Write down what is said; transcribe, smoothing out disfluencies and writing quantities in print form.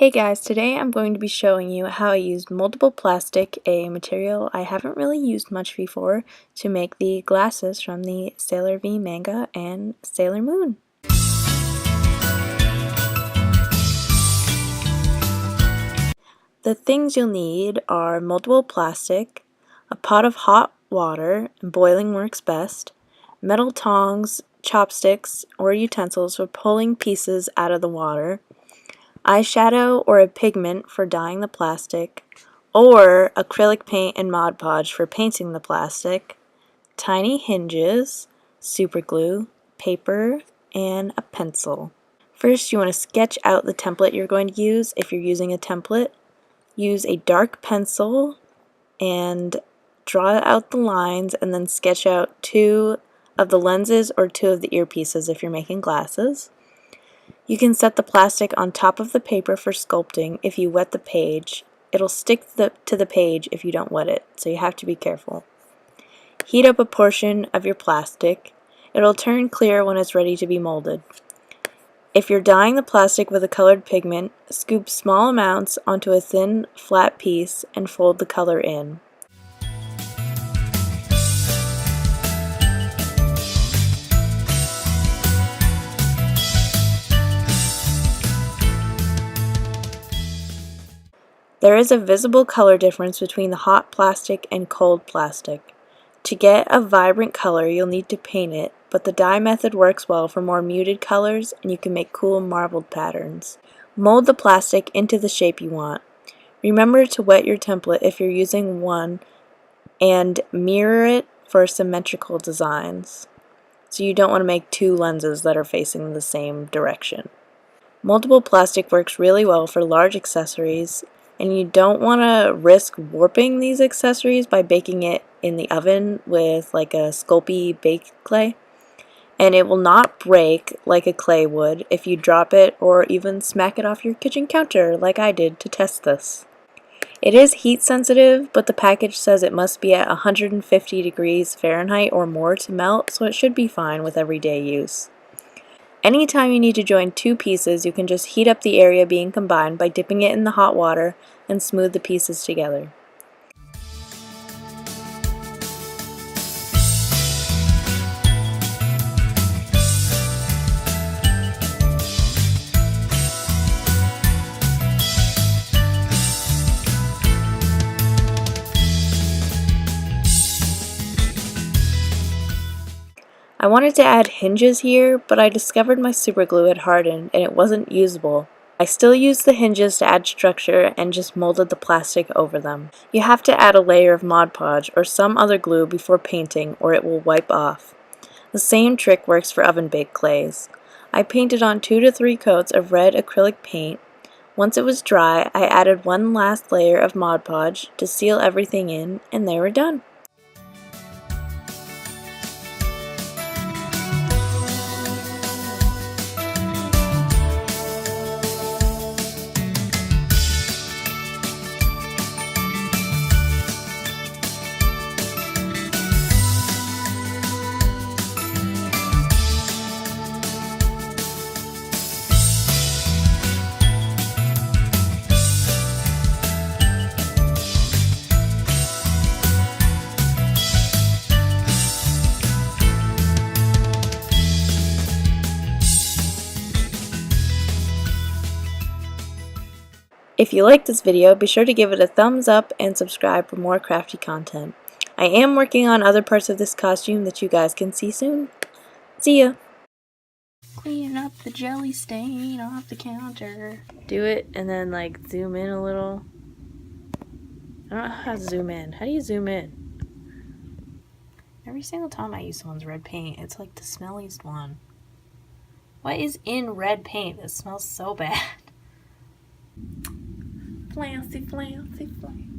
Hey guys, today I'm going to be showing you how I used moldable plastic, a material I haven't really used much before, to make the glasses from the Sailor V manga and Sailor Moon. The things you'll need are moldable plastic, a pot of hot water, and boiling works best, metal tongs, chopsticks, or utensils for pulling pieces out of the water, eyeshadow or a pigment for dyeing the plastic, or acrylic paint and Mod Podge for painting the plastic, tiny hinges, super glue, paper, and a pencil. First, you want to sketch out the template you're going to use. If you're using a template, use a dark pencil and draw out the lines and then sketch out 2 of the lenses or 2 of the earpieces if you're making glasses. You can set the plastic on top of the paper for sculpting. If you wet the page, it'll stick to the page if you don't wet it, so you have to be careful. Heat up a portion of your plastic. It'll turn clear when it's ready to be molded. If you're dyeing the plastic with a colored pigment, scoop small amounts onto a thin, flat piece and fold the color in. There is a visible color difference between the hot plastic and cold plastic. To get a vibrant color, you'll need to paint it, but the dye method works well for more muted colors and you can make cool marbled patterns. Mold the plastic into the shape you want. Remember to wet your template if you're using one and mirror it for symmetrical designs. So you don't want to make 2 lenses that are facing the same direction. Moldable plastic works really well for large accessories, and you don't want to risk warping these accessories by baking it in the oven with like a Sculpey baked clay. And it will not break like a clay would if you drop it or even smack it off your kitchen counter like I did to test this. It is heat sensitive, but the package says it must be at 150 degrees Fahrenheit or more to melt, so it should be fine with everyday use. Anytime you need to join 2 pieces, you can just heat up the area being combined by dipping it in the hot water and smooth the pieces together. I wanted to add hinges here, but I discovered my super glue had hardened and it wasn't usable. I still used the hinges to add structure and just molded the plastic over them. You have to add a layer of Mod Podge or some other glue before painting or it will wipe off. The same trick works for oven-baked clays. I painted on 2 to 3 coats of red acrylic paint. Once it was dry, I added one last layer of Mod Podge to seal everything in, and they were done. If you like this video, be sure to give it a thumbs up and subscribe for more crafty content. I am working on other parts of this costume that you guys can see soon. See ya! Clean up the jelly stain off the counter. Do it and then like zoom in a little. I don't know how to zoom in. How do you zoom in? Every single time I use someone's red paint, it's like the smelliest one. What is in red paint? It smells so bad. Flouncy, flouncy, flouncy.